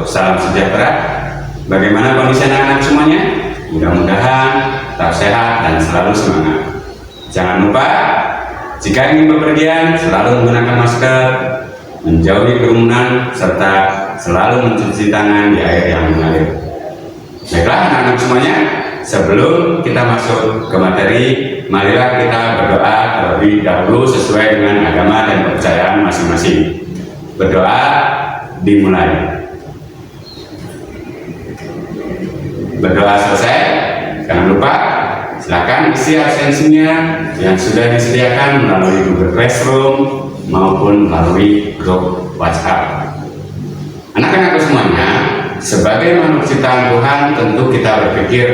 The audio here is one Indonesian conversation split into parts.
salam sejahtera. Bagaimana kondisi anak-anak semuanya? Mudah-mudahan tetap sehat dan selalu semangat. Jangan lupa, jika ingin bepergian, selalu menggunakan masker, menjauhi kerumunan, serta selalu mencuci tangan di air yang mengalir. Baiklah anak-anak semuanya, sebelum kita masuk ke materi, marilah kita berdoa terlebih dahulu sesuai dengan agama dan kepercayaan masing-masing. Berdoa dimulai. Berdoa selesai, jangan lupa silakan isi absensinya yang sudah disediakan melalui Google Classroom maupun melalui grup WhatsApp. Anak-anak semuanya, sebagai makhluk ciptaan Tuhan, tentu kita berpikir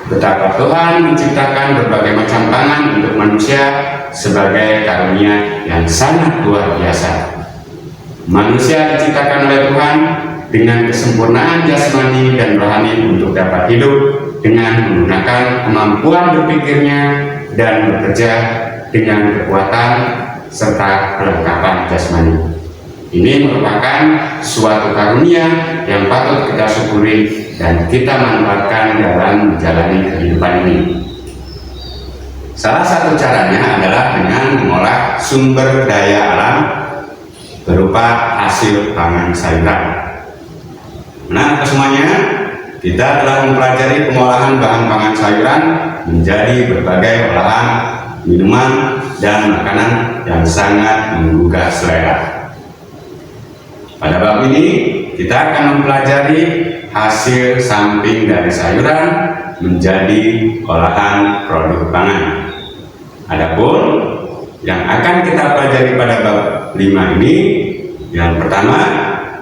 betapa Tuhan menciptakan berbagai macam pangan untuk manusia sebagai karunia yang sangat luar biasa. Manusia diciptakan oleh Tuhan dengan kesempurnaan jasmani dan rohani untuk dapat hidup dengan menggunakan kemampuan berpikirnya dan bekerja dengan kekuatan serta kelengkapan jasmani. Ini merupakan suatu karunia yang patut kita syukuri dan kita manfaatkan dalam menjalani kehidupan ini. Salah satu caranya adalah dengan mengolah sumber daya alam berupa hasil pangan sayuran. Nah, semuanya, kita telah mempelajari pengolahan bahan pangan sayuran menjadi berbagai olahan minuman dan makanan yang sangat menggugah selera. Pada bab ini, kita akan mempelajari hasil samping dari sayuran menjadi olahan produk pangan. Adapun yang akan kita pelajari pada bab 5 ini, yang pertama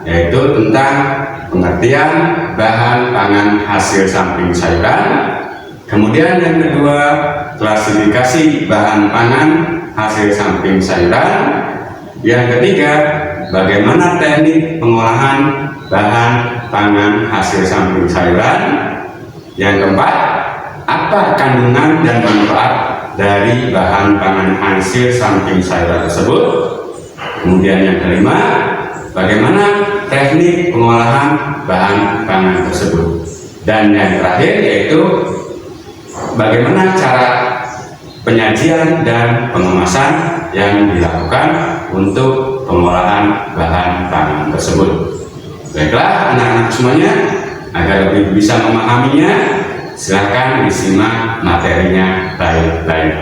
yaitu tentang pengertian bahan pangan hasil samping sayuran. Kemudian yang kedua, klasifikasi bahan pangan hasil samping sayuran. Yang ketiga, bagaimana teknik pengolahan bahan pangan hasil samping sayuran. Yang keempat, apa kandungan dan manfaat dari bahan pangan hasil samping sayuran tersebut. Kemudian yang kelima, bagaimana teknik pengolahan bahan pangan tersebut. Dan yang terakhir yaitu bagaimana cara penyajian dan pengemasan yang dilakukan untuk pengolahan bahan pangan tersebut. Baiklah anak-anak semuanya, agar lebih bisa memahaminya, silakan disimak materinya baik-baik.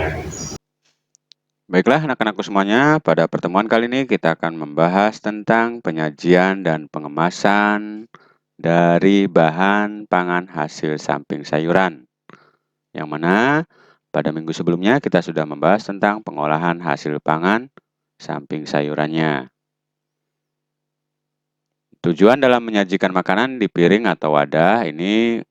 Baiklah anak-anakku semuanya, pada pertemuan kali ini kita akan membahas tentang penyajian dan pengemasan dari bahan pangan hasil samping sayuran. Yang mana pada minggu sebelumnya kita sudah membahas tentang pengolahan hasil pangan samping sayurannya. Tujuan dalam menyajikan makanan di piring atau wadah ini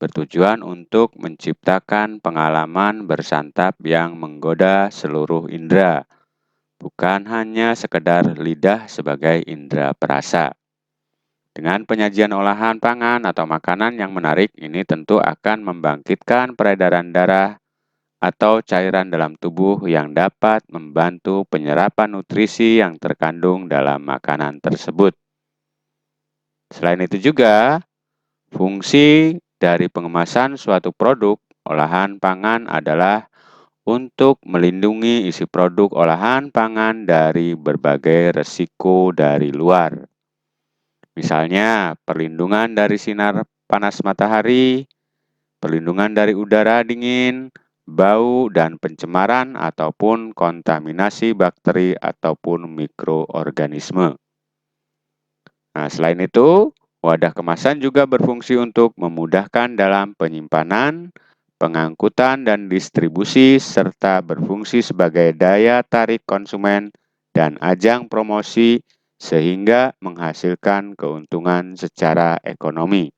bertujuan untuk menciptakan pengalaman bersantap yang menggoda seluruh indera, bukan hanya sekedar lidah sebagai indera perasa. Dengan penyajian olahan pangan atau makanan yang menarik, ini tentu akan membangkitkan peredaran darah atau cairan dalam tubuh yang dapat membantu penyerapan nutrisi yang terkandung dalam makanan tersebut. Selain itu juga, fungsi dari pengemasan suatu produk olahan pangan adalah untuk melindungi isi produk olahan pangan dari berbagai resiko dari luar. Misalnya, perlindungan dari sinar panas matahari, perlindungan dari udara dingin, bau dan pencemaran ataupun kontaminasi bakteri ataupun mikroorganisme. Nah, selain itu, wadah kemasan juga berfungsi untuk memudahkan dalam penyimpanan, pengangkutan, dan distribusi, serta berfungsi sebagai daya tarik konsumen dan ajang promosi sehingga menghasilkan keuntungan secara ekonomi.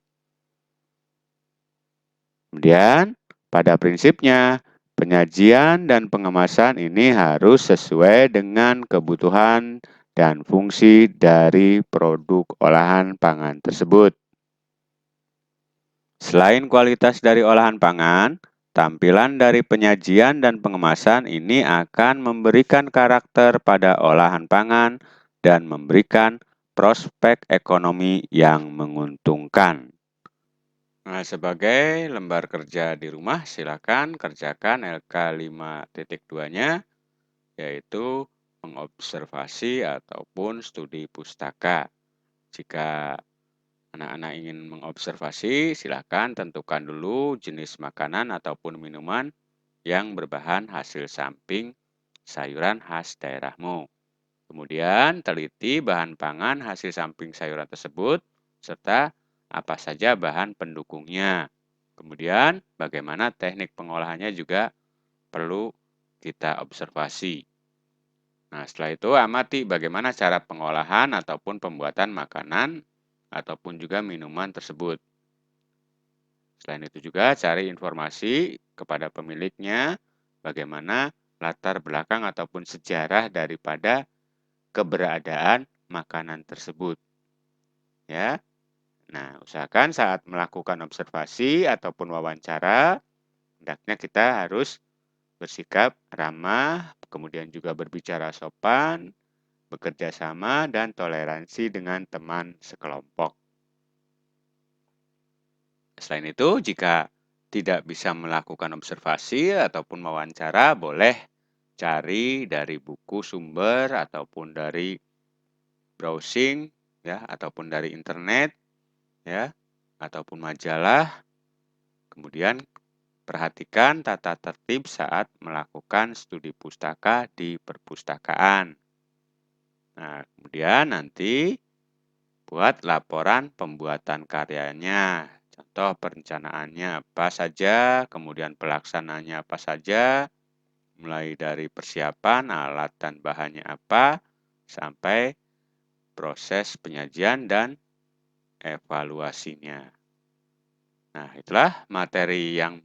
Kemudian, pada prinsipnya, penyajian dan pengemasan ini harus sesuai dengan kebutuhan dan fungsi dari produk olahan pangan tersebut. Selain kualitas dari olahan pangan, tampilan dari penyajian dan pengemasan ini akan memberikan karakter pada olahan pangan dan memberikan prospek ekonomi yang menguntungkan. Nah, sebagai lembar kerja di rumah, silakan kerjakan LK 5.2-nya, yaitu mengobservasi ataupun studi pustaka. Jika anak-anak ingin mengobservasi, silakan tentukan dulu jenis makanan ataupun minuman yang berbahan hasil samping sayuran khas daerahmu. Kemudian, teliti bahan pangan hasil samping sayuran tersebut, serta apa saja bahan pendukungnya. Kemudian, bagaimana teknik pengolahannya juga perlu kita observasi. Nah, setelah itu amati bagaimana cara pengolahan ataupun pembuatan makanan ataupun juga minuman tersebut. Selain itu juga cari informasi kepada pemiliknya bagaimana latar belakang ataupun sejarah daripada keberadaan makanan tersebut. Ya. Nah, usahakan saat melakukan observasi ataupun wawancara, hendaknya kita harus bersikap ramah, kemudian juga berbicara sopan, bekerja sama, dan toleransi dengan teman sekelompok. Selain itu, jika tidak bisa melakukan observasi ataupun wawancara, boleh cari dari buku sumber ataupun dari browsing, ya, ataupun dari internet, ya, ataupun majalah. Kemudian perhatikan tata tertib saat melakukan studi pustaka di perpustakaan. Nah, kemudian nanti buat laporan pembuatan karyanya. Contoh perencanaannya apa saja, kemudian pelaksanaannya apa saja, mulai dari persiapan alat dan bahannya apa, sampai proses penyajian dan evaluasinya. Nah, itulah materi yang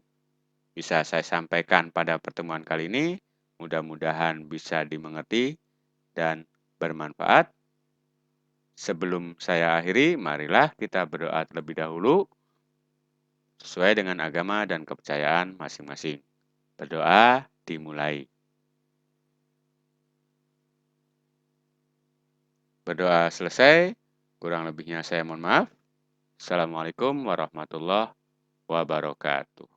bisa saya sampaikan pada pertemuan kali ini. Mudah-mudahan bisa dimengerti dan bermanfaat. Sebelum saya akhiri, marilah kita berdoa terlebih dahulu sesuai dengan agama dan kepercayaan masing-masing. Berdoa dimulai. Berdoa selesai, kurang lebihnya saya mohon maaf. Assalamualaikum warahmatullahi wabarakatuh.